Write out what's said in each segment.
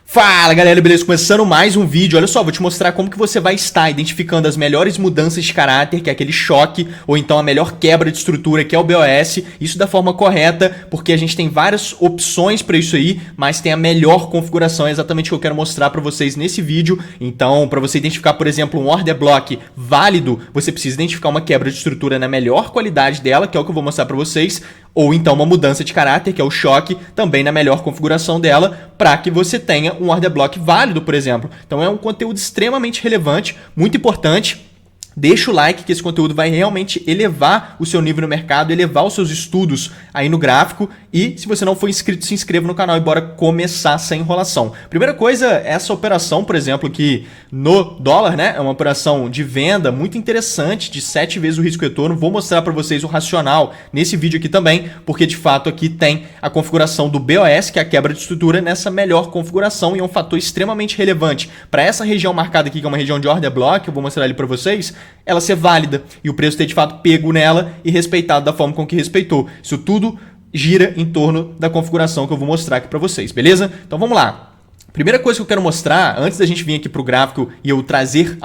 Fala galera, beleza? Começando mais um vídeo. Olha só, vou te mostrar como que você vai estar identificando as melhores mudanças de caráter, que é aquele choque, ou então a melhor quebra de estrutura, que é o BOS. Isso da forma correta, porque a gente tem várias opções para isso aí, mas tem a melhor configuração, é exatamente o que eu quero mostrar para vocês nesse vídeo. Então, para você identificar, por exemplo, um order block válido, você precisa identificar uma quebra de estrutura na melhor qualidade dela, que é o que eu vou mostrar para vocês, ou então uma mudança de caráter, que é o choque, também na melhor configuração dela, para que você tenha um order block válido, por exemplo. Então é um conteúdo extremamente relevante, muito importante. Deixa o like que esse conteúdo vai realmente elevar o seu nível no mercado, elevar os seus estudos aí no gráfico. E se você não for inscrito, se inscreva no canal e bora começar sem enrolação. Primeira coisa, essa operação, por exemplo, que no dólar, né, é uma operação de venda muito interessante, de 7 vezes o risco retorno. Vou mostrar para vocês o racional nesse vídeo aqui também, porque de fato aqui tem a configuração do BOS, que é a quebra de estrutura, nessa melhor configuração, e é um fator extremamente relevante para essa região marcada aqui, que é uma região de order block. Eu vou mostrar ali para vocês, ela ser válida e o preço ter de fato pego nela e respeitado da forma com que respeitou. Isso tudo gira em torno da configuração que eu vou mostrar aqui para vocês, beleza? Então vamos lá. Primeira coisa que eu quero mostrar, antes da gente vir aqui para o gráfico e eu trazer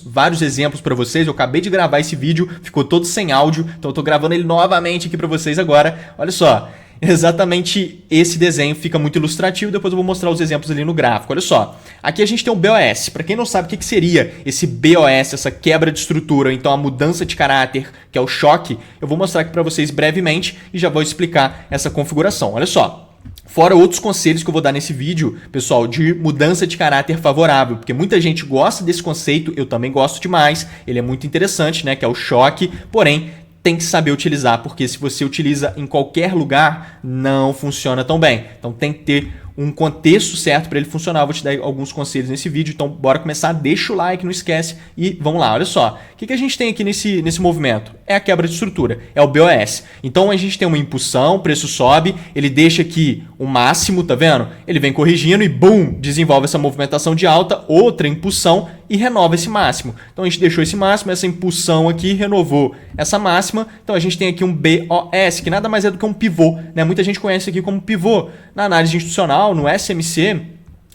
vários exemplos para vocês, eu acabei de gravar esse vídeo, ficou todo sem áudio, então eu estou gravando ele novamente aqui para vocês agora. Olha só. Exatamente esse desenho fica muito ilustrativo, depois eu vou mostrar os exemplos ali no gráfico. Olha só, aqui a gente tem o BOS. Para quem não sabe o que seria esse BOS, essa quebra de estrutura, ou então a mudança de caráter, que é o choque, eu vou mostrar aqui para vocês brevemente e já vou explicar essa configuração. Olha só. Fora outros conselhos que eu vou dar nesse vídeo, pessoal, de mudança de caráter favorável, porque muita gente gosta desse conceito, eu também gosto demais, ele é muito interessante, né, que é o choque, porém tem que saber utilizar, porque se você utiliza em qualquer lugar, não funciona tão bem. Então tem que ter um contexto certo para ele funcionar. Eu vou te dar alguns conselhos nesse vídeo, então bora começar. Deixa o like, não esquece e vamos lá. Olha só, o que a gente tem aqui nesse movimento? É a quebra de estrutura, é o BOS. Então a gente tem uma impulsão, o preço sobe, ele deixa aqui o máximo, tá vendo? Ele vem corrigindo e bum, desenvolve essa movimentação de alta, outra impulsão e renova esse máximo. Então a gente deixou esse máximo, essa impulsão aqui renovou essa máxima. Então a gente tem aqui um BOS, que nada mais é do que um pivô, né? Muita gente conhece aqui como pivô. Na análise institucional, no SMC,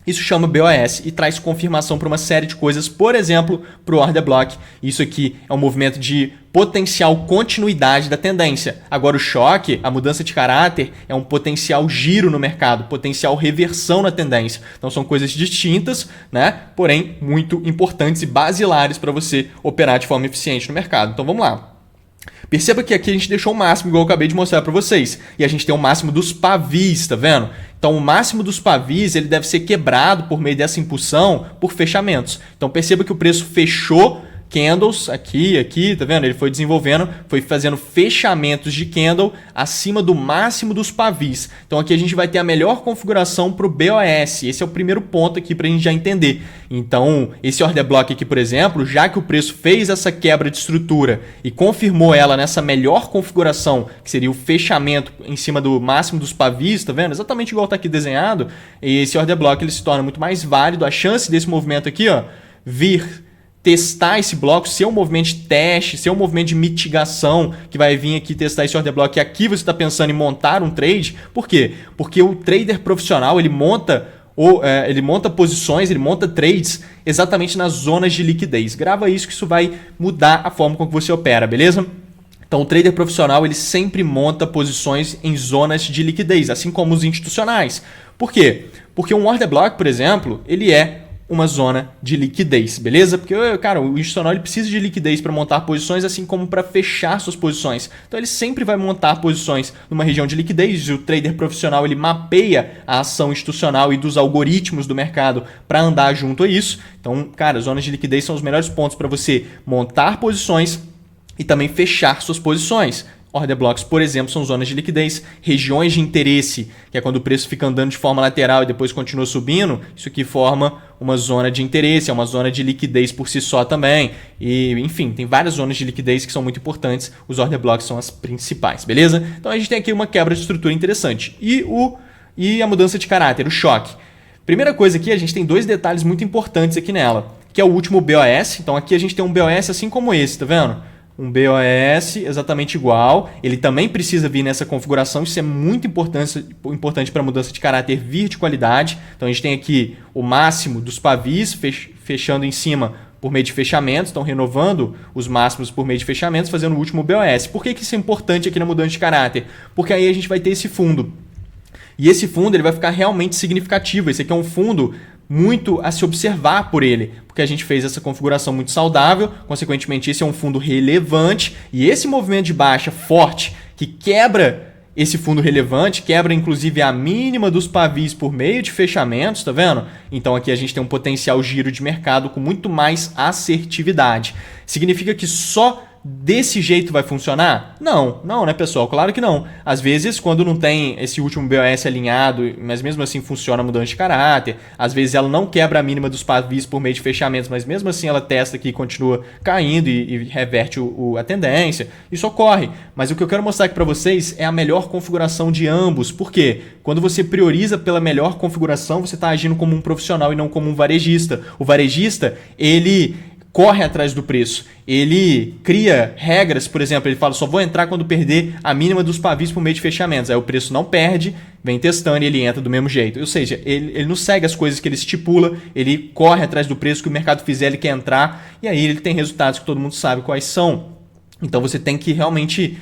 isso chama BOS e traz confirmação para uma série de coisas, por exemplo, para o order block. Isso aqui é um movimento de potencial continuidade da tendência. Agora o choque, a mudança de caráter, é um potencial giro no mercado, potencial reversão na tendência. Então são coisas distintas, né? Porém muito importantes e basilares para você operar de forma eficiente no mercado. Então vamos lá. Perceba que aqui a gente deixou o máximo, igual eu acabei de mostrar para vocês. E a gente tem o máximo dos pavis, tá vendo? Então o máximo dos pavis ele deve ser quebrado por meio dessa impulsão por fechamentos. Então perceba que o preço fechou candles aqui, tá vendo? Ele foi desenvolvendo, foi fazendo fechamentos de candle acima do máximo dos pavis. Então aqui a gente vai ter a melhor configuração para o BOS. Esse é o primeiro ponto aqui para a gente já entender. Então esse order block aqui, por exemplo, já que o preço fez essa quebra de estrutura e confirmou ela nessa melhor configuração, que seria o fechamento em cima do máximo dos pavis, tá vendo? Exatamente igual está aqui desenhado. E esse order block ele se torna muito mais válido. A chance desse movimento aqui, ó, vir testar esse bloco, ser um movimento de teste, ser um movimento de mitigação, que vai vir aqui testar esse order block, e aqui você está pensando em montar um trade. Por quê? Porque o trader profissional, ele monta posições, ele monta trades exatamente nas zonas de liquidez. Grava isso que isso vai mudar a forma como você opera, beleza? Então o trader profissional ele sempre monta posições em zonas de liquidez, assim como os institucionais. Por quê? Porque um order block, por exemplo, ele é uma zona de liquidez, beleza? Porque, cara, o institucional ele precisa de liquidez para montar posições, assim como para fechar suas posições. Então ele sempre vai montar posições numa região de liquidez. O trader profissional ele mapeia a ação institucional e dos algoritmos do mercado para andar junto a isso. Então, cara, zonas de liquidez são os melhores pontos para você montar posições e também fechar suas posições. Order blocks, por exemplo, são zonas de liquidez, regiões de interesse, que é quando o preço fica andando de forma lateral e depois continua subindo. Isso aqui forma uma zona de interesse, é uma zona de liquidez por si só também. E, enfim, tem várias zonas de liquidez que são muito importantes. Os order blocks são as principais, beleza? Então a gente tem aqui uma quebra de estrutura interessante. E a mudança de caráter, o choque. Primeira coisa aqui, a gente tem dois detalhes muito importantes aqui nela, que é o último BOS. Então aqui a gente tem um BOS assim como esse, tá vendo? um BOS exatamente igual. Ele também precisa vir nessa configuração, isso é muito importante para mudança de caráter vir de qualidade. Então a gente tem aqui o máximo dos pavis fechando em cima por meio de fechamentos, então renovando os máximos por meio de fechamentos, fazendo o último BOS. Por que isso é importante aqui na mudança de caráter? Porque aí a gente vai ter esse fundo. E esse fundo ele vai ficar realmente significativo. Esse aqui é um fundo muito a se observar por ele, porque a gente fez essa configuração muito saudável, consequentemente esse é um fundo relevante, e esse movimento de baixa forte que quebra esse fundo relevante, quebra inclusive a mínima dos pavis por meio de fechamentos, tá vendo? Então aqui a gente tem um potencial giro de mercado com muito mais assertividade. Significa que só desse jeito vai funcionar? Não, né, pessoal? Claro que não. Às vezes, quando não tem esse último BOS alinhado, mas mesmo assim funciona a mudança de caráter, às vezes ela não quebra a mínima dos pavis por meio de fechamentos, mas mesmo assim ela testa aqui e continua caindo e reverte a tendência. Isso ocorre. Mas o que eu quero mostrar aqui para vocês é a melhor configuração de ambos. Por quê? Quando você prioriza pela melhor configuração, você está agindo como um profissional e não como um varejista. O varejista, ele corre atrás do preço. Ele cria regras, por exemplo, ele fala, só vou entrar quando perder a mínima dos pavis por meio de fechamentos. Aí o preço não perde, vem testando e ele entra do mesmo jeito. Ou seja, ele não segue as coisas que ele estipula, ele corre atrás do preço que o mercado fizer, ele quer entrar, e aí ele tem resultados que todo mundo sabe quais são. Então você tem que realmente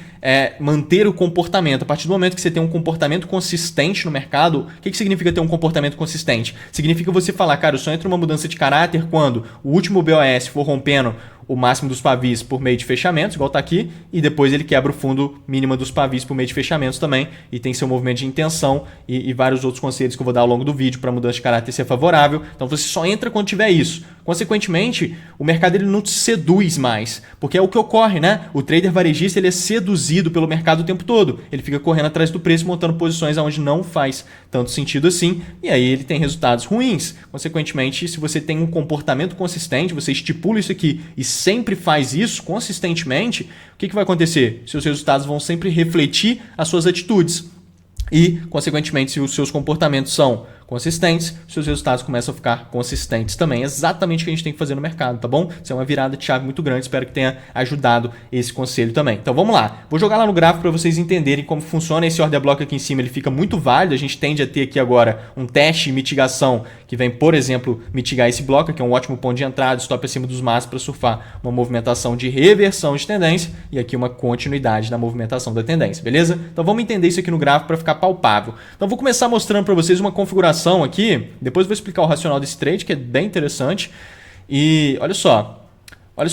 manter o comportamento. A partir do momento que você tem um comportamento consistente no mercado, o que significa ter um comportamento consistente? Significa você falar, cara, eu só entro numa mudança de caráter quando o último BOS for rompendo o máximo dos pavis por meio de fechamentos, igual está aqui, e depois ele quebra o fundo mínimo dos pavis por meio de fechamentos também, e tem seu movimento de intenção e vários outros conselhos que eu vou dar ao longo do vídeo para a mudança de caráter ser favorável. Então você só entra quando tiver isso. Consequentemente, o mercado ele não te seduz mais, porque é o que ocorre, né? O trader varejista ele é seduzido pelo mercado o tempo todo. Ele fica correndo atrás do preço, montando posições onde não faz tanto sentido assim, e aí ele tem resultados ruins. Consequentemente, se você tem um comportamento consistente, você estipula isso aqui e sempre faz isso consistentemente, o que vai acontecer? Seus resultados vão sempre refletir as suas atitudes. E, consequentemente, se os seus comportamentos são consistentes, seus resultados começam a ficar consistentes também. É exatamente o que a gente tem que fazer no mercado, tá bom? Isso é uma virada de chave muito grande, espero que tenha ajudado esse conselho também. Então vamos lá, vou jogar lá no gráfico para vocês entenderem como funciona esse order block aqui em cima, ele fica muito válido, a gente tende a ter aqui agora um teste e mitigação que vem, por exemplo, mitigar esse bloco, que é um ótimo ponto de entrada, stop acima dos máximos para surfar uma movimentação de reversão de tendência e aqui uma continuidade na movimentação da tendência, beleza? Então vamos entender isso aqui no gráfico para ficar palpável. Então vou começar mostrando para vocês uma configuração aqui, depois eu vou explicar o racional desse trade, que é bem interessante. E olha só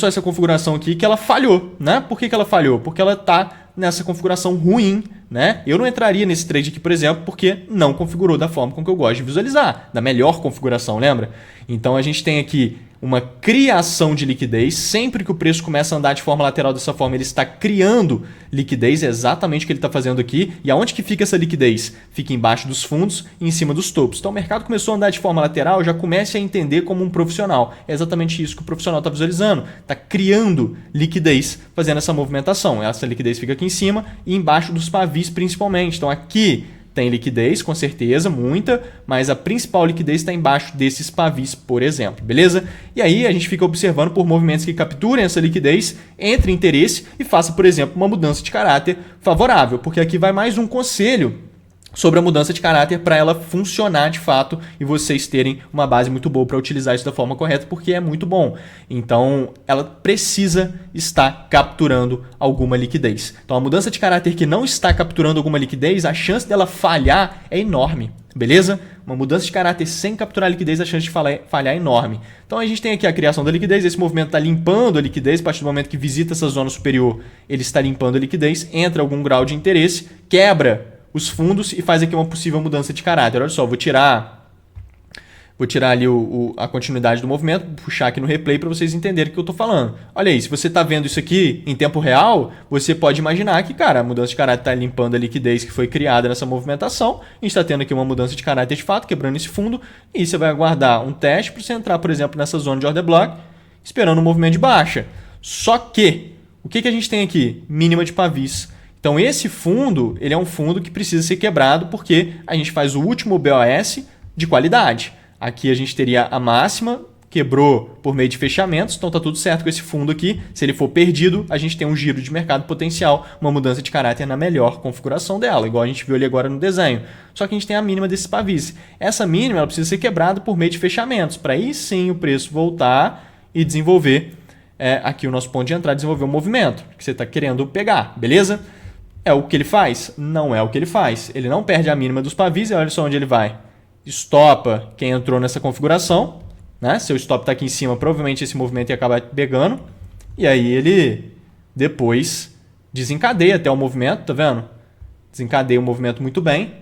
essa configuração aqui que ela falhou, né? Por que ela falhou? Porque ela está nessa configuração ruim, né? Eu não entraria nesse trade aqui, por exemplo, porque não configurou da forma com que eu gosto de visualizar, da melhor configuração, lembra? Então a gente tem aqui uma criação de liquidez. Sempre que o preço começa a andar de forma lateral dessa forma, ele está criando liquidez, é exatamente o que ele está fazendo aqui. E aonde que fica essa liquidez? Fica embaixo dos fundos e em cima dos topos. Então o mercado começou a andar de forma lateral, já comece a entender como um profissional. É exatamente isso que o profissional está visualizando. Está criando liquidez, fazendo essa movimentação. Essa liquidez fica aqui em cima e embaixo dos pavis principalmente. Então aqui tem liquidez, com certeza, muita, mas a principal liquidez está embaixo desses pavis, por exemplo, beleza? E aí a gente fica observando por movimentos que capturem essa liquidez, entre em interesse e faça, por exemplo, uma mudança de caráter favorável, porque aqui vai mais um conselho sobre a mudança de caráter para ela funcionar de fato e vocês terem uma base muito boa para utilizar isso da forma correta, porque é muito bom. Então, ela precisa estar capturando alguma liquidez. Então, a mudança de caráter que não está capturando alguma liquidez, a chance dela falhar é enorme, beleza? Uma mudança de caráter sem capturar liquidez, a chance de falhar é enorme. Então, a gente tem aqui a criação da liquidez, esse movimento está limpando a liquidez, a partir do momento que visita essa zona superior, ele está limpando a liquidez, entra algum grau de interesse, quebra os fundos e faz aqui uma possível mudança de caráter. Olha só, vou tirar ali a continuidade do movimento, puxar aqui no replay para vocês entenderem o que eu estou falando. Olha aí, se você está vendo isso aqui em tempo real, você pode imaginar que, cara, a mudança de caráter está limpando a liquidez que foi criada nessa movimentação. A gente está tendo aqui uma mudança de caráter de fato, quebrando esse fundo, e você vai aguardar um teste para você entrar, por exemplo, nessa zona de order block, esperando um movimento de baixa. Só que, o que a gente tem aqui? Mínima de pavis. Então esse fundo, ele é um fundo que precisa ser quebrado porque a gente faz o último BOS de qualidade. Aqui a gente teria a máxima quebrou por meio de fechamentos, então tá tudo certo com esse fundo aqui. Se ele for perdido, a gente tem um giro de mercado potencial, uma mudança de caráter na melhor configuração dela, igual a gente viu ali agora no desenho. Só que a gente tem a mínima desses pavis. Essa mínima ela precisa ser quebrada por meio de fechamentos, para aí sim o preço voltar e desenvolver aqui o nosso ponto de entrada, desenvolver o movimento que você está querendo pegar, beleza? É o que ele faz? Não é o que ele faz. Ele não perde a mínima dos pavis e olha só onde ele vai. Estopa quem entrou nessa configuração, né? Seu stop está aqui em cima, provavelmente esse movimento ia acabar pegando. E aí ele depois desencadeia até o movimento, tá vendo? Desencadeia o movimento muito bem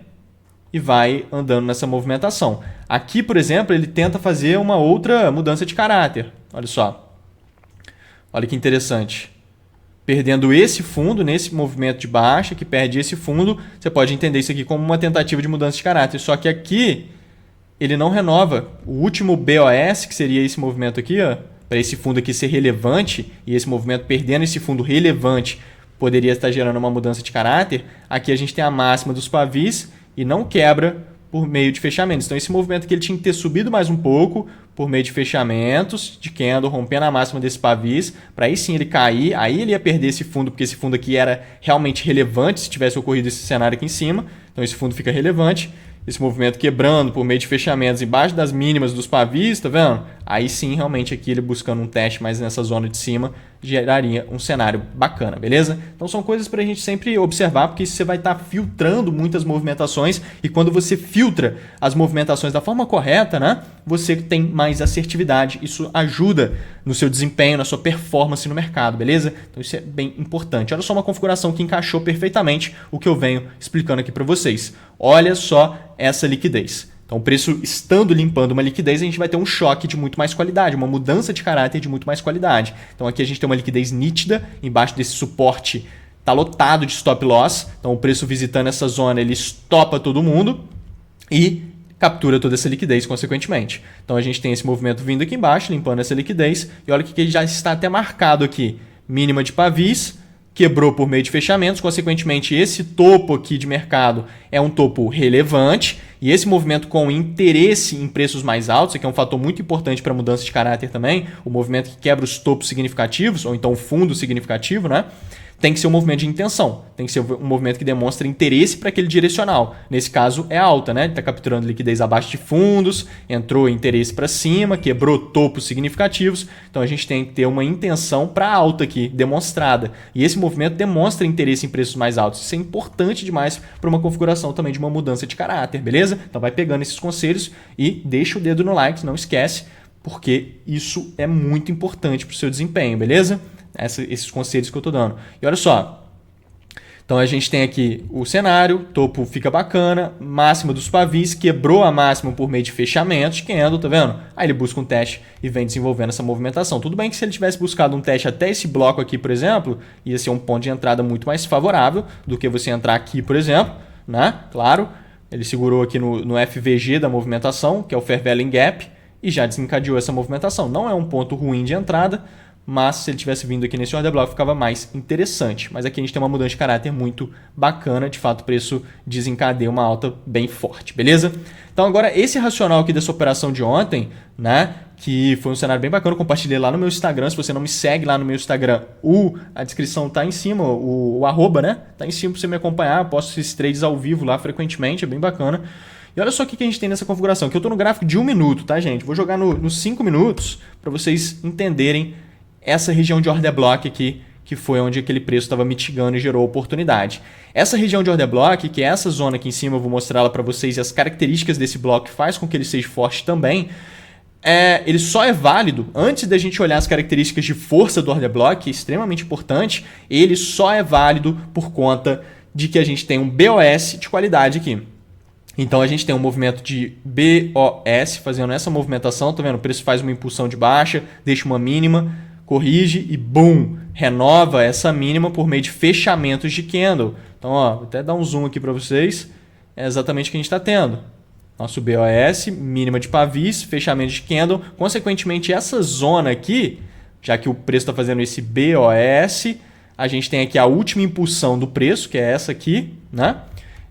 e vai andando nessa movimentação. Aqui, por exemplo, ele tenta fazer uma outra mudança de caráter. Olha só. Olha que interessante. Perdendo esse fundo, nesse movimento de baixa, que perde esse fundo, você pode entender isso aqui como uma tentativa de mudança de caráter. Só que aqui ele não renova. O último BOS, que seria esse movimento aqui, para esse fundo aqui ser relevante, e esse movimento perdendo esse fundo relevante poderia estar gerando uma mudança de caráter, aqui a gente tem a máxima dos pavis e não quebra por meio de fechamentos. Então esse movimento aqui ele tinha que ter subido mais um pouco por meio de fechamentos, de candle, rompendo a máxima desse pavis, para aí sim ele cair, aí ele ia perder esse fundo, porque esse fundo aqui era realmente relevante se tivesse ocorrido esse cenário aqui em cima, então esse fundo fica relevante. Esse movimento quebrando por meio de fechamentos embaixo das mínimas dos pavis, tá vendo? Aí sim, realmente aqui ele buscando um teste mais nessa zona de cima, geraria um cenário bacana, beleza? Então são coisas para a gente sempre observar, porque você vai estar filtrando muitas movimentações e quando você filtra as movimentações da forma correta, né? Você tem mais assertividade, isso ajuda no seu desempenho, na sua performance no mercado, beleza? Então isso é bem importante. Olha só uma configuração que encaixou perfeitamente o que eu venho explicando aqui para vocês. Olha só essa liquidez. Então, o preço estando limpando uma liquidez, a gente vai ter um choque de muito mais qualidade, uma mudança de caráter de muito mais qualidade. Então, aqui a gente tem uma liquidez nítida, embaixo desse suporte está lotado de stop loss. Então, o preço visitando essa zona, ele estopa todo mundo e captura toda essa liquidez, consequentemente. Então, a gente tem esse movimento vindo aqui embaixo, limpando essa liquidez. E olha que ele já está até marcado aqui. Mínima de pavis, quebrou por meio de fechamentos, consequentemente esse topo aqui de mercado é um topo relevante e esse movimento com interesse em preços mais altos, que é um fator muito importante para a mudança de caráter também, o movimento que quebra os topos significativos, ou então o fundo significativo, né? Tem que ser um movimento de intenção, tem que ser um movimento que demonstra interesse para aquele direcional. Nesse caso é alta, né? Ele está capturando liquidez abaixo de fundos, entrou interesse para cima, quebrou topos significativos. Então a gente tem que ter uma intenção para alta aqui, demonstrada. E esse movimento demonstra interesse em preços mais altos. Isso é importante demais para uma configuração também de uma mudança de caráter, beleza? Então vai pegando esses conselhos e deixa o dedo no like, não esquece, porque isso é muito importante para o seu desempenho, beleza? Esses conselhos que eu estou dando. E olha só, então a gente tem aqui o cenário, topo fica bacana, máxima dos pavis, quebrou a máxima por meio de fechamentos, candle, tá vendo? Aí ele busca um teste e vem desenvolvendo essa movimentação. Tudo bem que se ele tivesse buscado um teste até esse bloco aqui, por exemplo, ia ser um ponto de entrada muito mais favorável do que você entrar aqui, por exemplo, né? Claro, ele segurou aqui no FVG da movimentação, que é o Fair Value Gap, e já desencadeou essa movimentação. Não é um ponto ruim de entrada, mas se ele tivesse vindo aqui nesse order block ficava mais interessante. Mas aqui a gente tem uma mudança de caráter muito bacana, de fato o preço desencadeia uma alta bem forte, beleza? Então agora esse racional aqui dessa operação de ontem, né, que foi um cenário bem bacana, eu compartilhei lá no meu Instagram. Se você não me segue lá no meu Instagram, a descrição tá em cima, o arroba, né, tá em cima para você me acompanhar, eu posto esses trades ao vivo lá frequentemente, é bem bacana. E olha só o que a gente tem nessa configuração, que eu estou no gráfico de 1 minuto, tá, gente? Vou jogar nos 5 minutos para vocês entenderem essa região de order block aqui, que foi onde aquele preço estava mitigando e gerou oportunidade. Essa região de order block, que é essa zona aqui em cima, eu vou mostrar ela para vocês, e as características desse bloco faz com que ele seja forte também, ele só é válido, antes da gente olhar as características de força do order block, que é extremamente importante, ele só é válido por conta de que a gente tem um BOS de qualidade aqui. Então a gente tem um movimento de BOS fazendo essa movimentação, tá vendo? O preço faz uma impulsão de baixa, deixa uma mínima, corrige e boom, renova essa mínima por meio de fechamentos de candle. Então, ó, vou até dar um zoom aqui para vocês. É exatamente o que a gente está tendo. Nosso BOS, mínima de pavis, fechamento de candle. Consequentemente, essa zona aqui, já que o preço está fazendo esse BOS, a gente tem aqui a última impulsão do preço, que é essa aqui, né?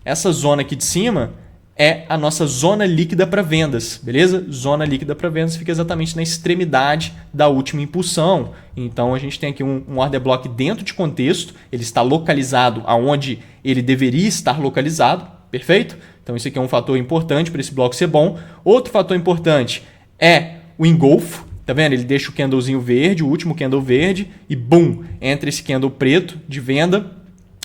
Essa zona aqui de cima é a nossa zona líquida para vendas, beleza? Zona líquida para vendas fica exatamente na extremidade da última impulsão. Então a gente tem aqui um order block dentro de contexto, ele está localizado aonde ele deveria estar localizado, perfeito? Então isso aqui é um fator importante para esse bloco ser bom. Outro fator importante é o engolfo, tá vendo? Ele deixa o candlezinho verde, o último candle verde, e boom, entra esse candle preto de venda,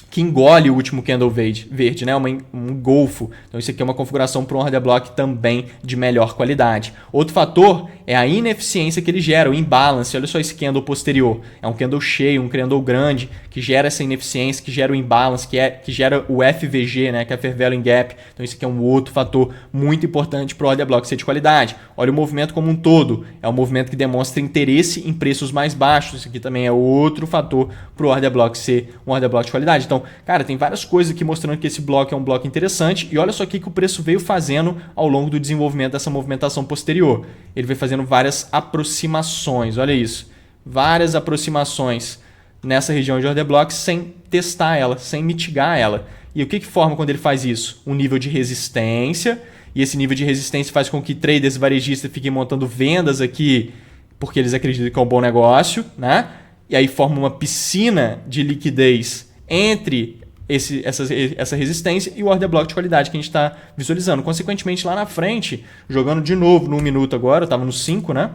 que engole o último candle verde, né? Um golfo. Então isso aqui é uma configuração para um order block também de melhor qualidade. Outro fator é a ineficiência que ele gera, o imbalance. Olha só esse candle posterior. É um candle cheio, um candle grande, que gera essa ineficiência, que gera o imbalance, que gera o FVG, né? Que é Fair Value Gap. Então isso aqui é um outro fator muito importante para o order block ser de qualidade. Olha o movimento como um todo. É um movimento que demonstra interesse em preços mais baixos. Isso aqui também é outro fator para o order block ser um order block de qualidade. Então, cara, tem várias coisas aqui mostrando que esse bloco é um bloco interessante. E olha só o que o preço veio fazendo ao longo do desenvolvimento dessa movimentação posterior. Ele veio fazendo várias aproximações, olha isso. Várias aproximações nessa região de order block sem testar ela, sem mitigar ela. E o que forma quando ele faz isso? Um nível de resistência. E esse nível de resistência faz com que traders varejistas fiquem montando vendas aqui porque eles acreditam que é um bom negócio, né? E aí forma uma piscina de liquidez entre essa resistência e o order block de qualidade que a gente está visualizando. Consequentemente, lá na frente, jogando de novo no 1 minuto agora, estava no 5, né?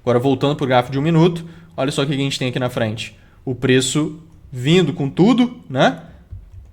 Agora voltando para o gráfico de 1 minuto, olha só o que a gente tem aqui na frente. O preço vindo com tudo, né?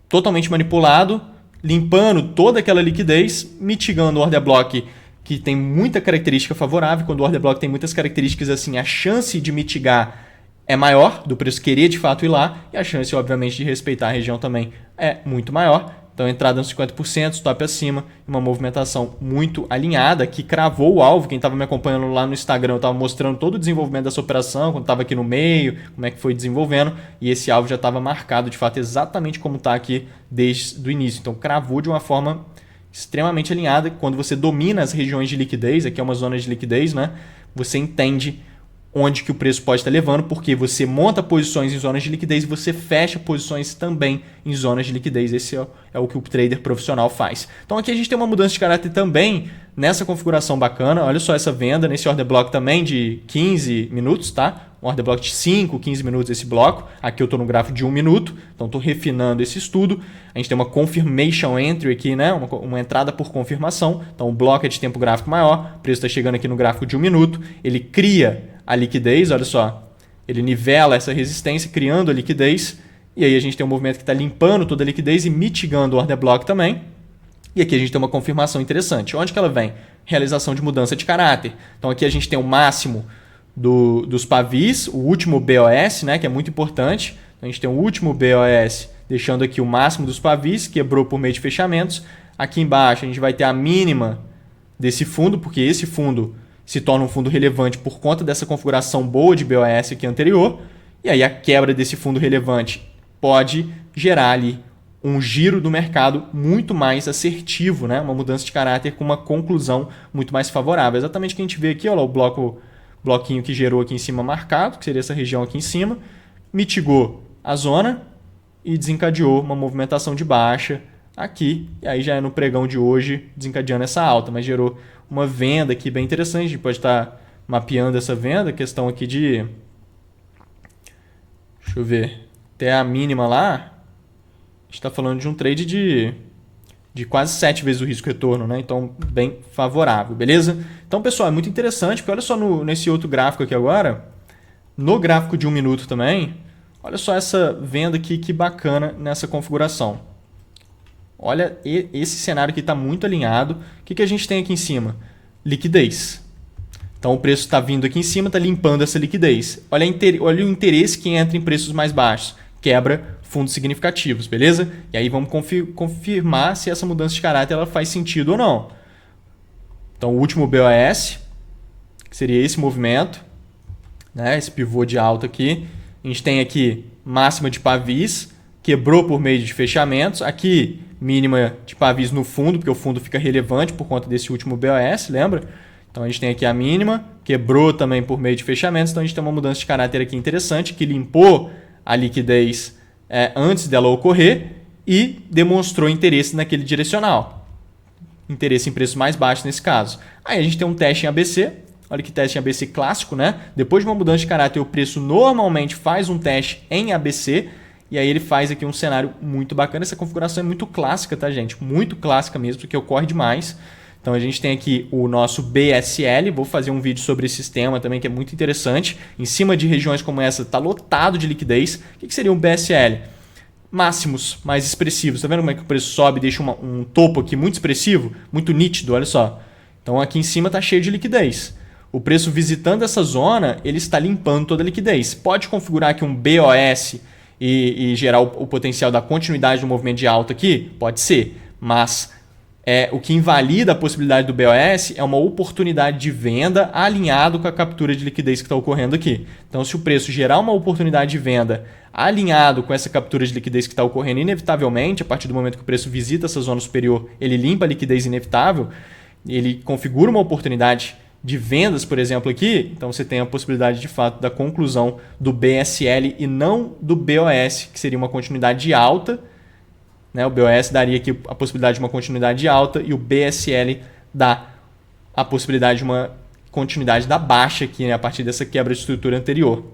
Totalmente manipulado, limpando toda aquela liquidez, mitigando o order block que tem muita característica favorável. Quando o order block tem muitas características assim, a chance de mitigar é maior, do preço querer de fato ir lá, e a chance, obviamente, de respeitar a região também é muito maior. Então, entrada nos 50%, stop acima, uma movimentação muito alinhada, que cravou o alvo. Quem estava me acompanhando lá no Instagram, eu estava mostrando todo o desenvolvimento dessa operação, quando estava aqui no meio, como é que foi desenvolvendo, e esse alvo já estava marcado, de fato, exatamente como está aqui desde o início. Então, cravou de uma forma extremamente alinhada. Quando você domina as regiões de liquidez, aqui é uma zona de liquidez, né? Você entende onde que o preço pode estar levando, porque você monta posições em zonas de liquidez e você fecha posições também em zonas de liquidez. Esse é o que o trader profissional faz. Então aqui a gente tem uma mudança de caráter também nessa configuração bacana. Olha só essa venda nesse order block também de 15 minutos, tá? Um order block de 5, 15 minutos esse bloco. Aqui eu estou no gráfico de 1 minuto, então estou refinando esse estudo. A gente tem uma confirmation entry aqui, né? Uma entrada por confirmação. Então o bloco é de tempo gráfico maior, o preço está chegando aqui no gráfico de 1 minuto. Ele cria a liquidez, olha só, ele nivela essa resistência, criando a liquidez, e aí a gente tem um movimento que está limpando toda a liquidez e mitigando o order block também. E aqui a gente tem uma confirmação interessante. Onde que ela vem? Realização de mudança de caráter. Então aqui a gente tem o máximo dos pavis, o último BOS, né, que é muito importante. Então, a gente tem o último BOS deixando aqui o máximo dos pavis, quebrou por meio de fechamentos. Aqui embaixo a gente vai ter a mínima desse fundo, porque esse fundo se torna um fundo relevante por conta dessa configuração boa de BOS aqui anterior. E aí a quebra desse fundo relevante pode gerar ali um giro do mercado muito mais assertivo, né? Uma mudança de caráter com uma conclusão muito mais favorável. Exatamente o que a gente vê aqui, olha, o bloquinho que gerou aqui em cima marcado, que seria essa região aqui em cima, mitigou a zona e desencadeou uma movimentação de baixa aqui, e aí já é no pregão de hoje desencadeando essa alta, mas gerou uma venda aqui bem interessante. A gente pode estar mapeando essa venda, questão aqui de, deixa eu ver, até a mínima lá, a gente está falando de um trade de quase 7 vezes o risco-retorno, né? Então bem favorável, beleza? Então pessoal, é muito interessante, porque olha só nesse outro gráfico aqui agora, no gráfico de 1 minuto também, olha só essa venda aqui, que bacana nessa configuração. Olha, esse cenário aqui está muito alinhado. O que a gente tem aqui em cima? Liquidez. Então o preço está vindo aqui em cima, está limpando essa liquidez. Olha o interesse que entra em preços mais baixos. Quebra fundos significativos, beleza? E aí vamos confirmar se essa mudança de caráter ela faz sentido ou não. Então o último BOS, que seria esse movimento, né? Esse pivô de alta aqui. A gente tem aqui máxima de pavis, quebrou por meio de fechamentos. Aqui mínima de pavis no fundo, porque o fundo fica relevante por conta desse último BOS, lembra? Então a gente tem aqui a mínima, quebrou também por meio de fechamentos, então a gente tem uma mudança de caráter aqui interessante, que limpou a liquidez antes dela ocorrer e demonstrou interesse naquele direcional. interesse em preços mais baixos nesse caso. Aí a gente tem um teste em ABC. Olha que teste em ABC clássico, né? Depois de uma mudança de caráter, o preço normalmente faz um teste em ABC. E aí ele faz aqui um cenário muito bacana. Essa configuração é muito clássica, tá, gente? Muito clássica mesmo, porque ocorre demais. Então a gente tem aqui o nosso BSL. Vou fazer um vídeo sobre esse sistema também, que é muito interessante. Em cima de regiões como essa, está lotado de liquidez. O que seria um BSL? Máximos mais expressivos. Tá vendo como é que o preço sobe e deixa um topo aqui muito expressivo? Muito nítido, olha só. Então aqui em cima está cheio de liquidez. O preço visitando essa zona, ele está limpando toda a liquidez. Pode configurar aqui um BOS e gerar o potencial da continuidade do movimento de alta aqui? Pode ser, mas o que invalida a possibilidade do BOS é uma oportunidade de venda alinhado com a captura de liquidez que está ocorrendo aqui. Então, se o preço gerar uma oportunidade de venda alinhado com essa captura de liquidez que está ocorrendo inevitavelmente, a partir do momento que o preço visita essa zona superior, ele limpa a liquidez inevitável, ele configura uma oportunidade de vendas, por exemplo, aqui, então você tem a possibilidade de fato da conclusão do BSL e não do BOS, que seria uma continuidade de alta. Né? O BOS daria aqui a possibilidade de uma continuidade de alta e o BSL dá a possibilidade de uma continuidade da baixa aqui, né? A partir dessa quebra de estrutura anterior.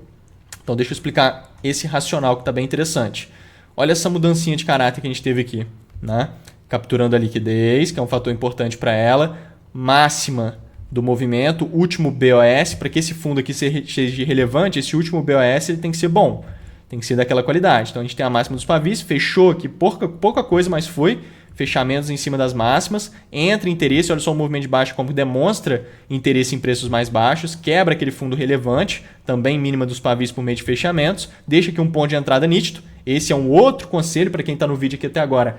Então deixa eu explicar esse racional que está bem interessante. Olha essa mudancinha de caráter que a gente teve aqui. Né? Capturando a liquidez, que é um fator importante para ela, máxima do movimento, último BOS, para que esse fundo aqui seja relevante, esse último BOS ele tem que ser bom, tem que ser daquela qualidade. Então a gente tem a máxima dos pavis, fechou aqui pouca coisa, mas foi fechamentos em cima das máximas, entra interesse, olha só o movimento de baixo como demonstra interesse em preços mais baixos, quebra aquele fundo relevante, também mínima dos pavis por meio de fechamentos, deixa aqui um ponto de entrada nítido. Esse é um outro conselho para quem está no vídeo aqui até agora.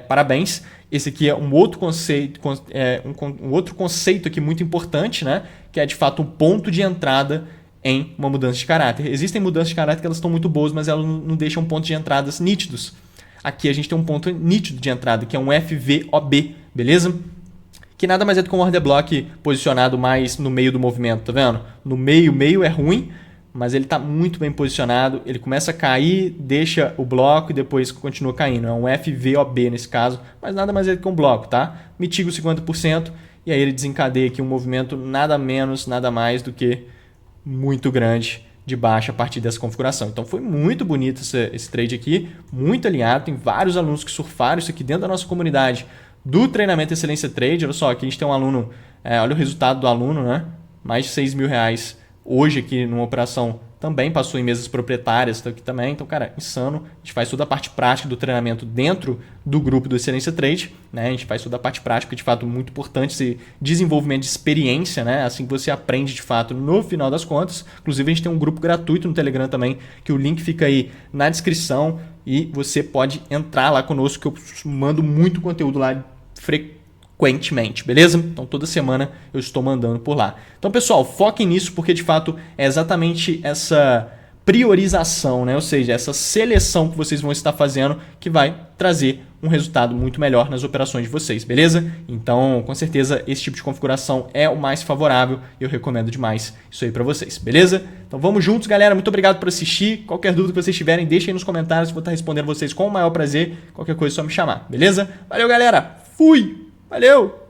Parabéns. Esse aqui é um outro conceito, um outro conceito aqui muito importante, né? Que é de fato um ponto de entrada em uma mudança de caráter. Existem mudanças de caráter que elas estão muito boas, mas elas não deixam pontos de entradas nítidos. Aqui a gente tem um ponto nítido de entrada, que é um FVOB, beleza? Que nada mais é do que um order block posicionado mais no meio do movimento, tá vendo? No meio é ruim, mas ele está muito bem posicionado, ele começa a cair, deixa o bloco e depois continua caindo. É um FVOB nesse caso, mas nada mais é do que um bloco, tá? Mitiga os 50% e aí ele desencadeia aqui um movimento nada menos, nada mais do que muito grande de baixa a partir dessa configuração. Então foi muito bonito esse trade aqui, muito alinhado, tem vários alunos que surfaram isso aqui dentro da nossa comunidade do treinamento Excelência Trade. Olha só, aqui a gente tem um aluno, olha o resultado do aluno, né? Mais de R$6 mil hoje aqui numa operação, também passou em mesas proprietárias aqui também. Então, cara, insano. A gente faz toda a parte prática do treinamento dentro do grupo do Excelência Trade, né? A gente faz toda a parte prática, de fato, muito importante esse desenvolvimento de experiência, né? Assim que você aprende, de fato, no final das contas. Inclusive, a gente tem um grupo gratuito no Telegram também, que o link fica aí na descrição e você pode entrar lá conosco, que eu mando muito conteúdo lá frequentemente, beleza? Então toda semana eu estou mandando por lá. Então, pessoal, foquem nisso porque de fato é exatamente essa priorização, né? Ou seja, essa seleção que vocês vão estar fazendo que vai trazer um resultado muito melhor nas operações de vocês, beleza? Então, com certeza, esse tipo de configuração é o mais favorável e eu recomendo demais isso aí para vocês, beleza? Então vamos juntos, galera. Muito obrigado por assistir. Qualquer dúvida que vocês tiverem, deixem aí nos comentários, vou estar respondendo vocês com o maior prazer. Qualquer coisa é só me chamar, beleza? Valeu, galera! Fui! Valeu!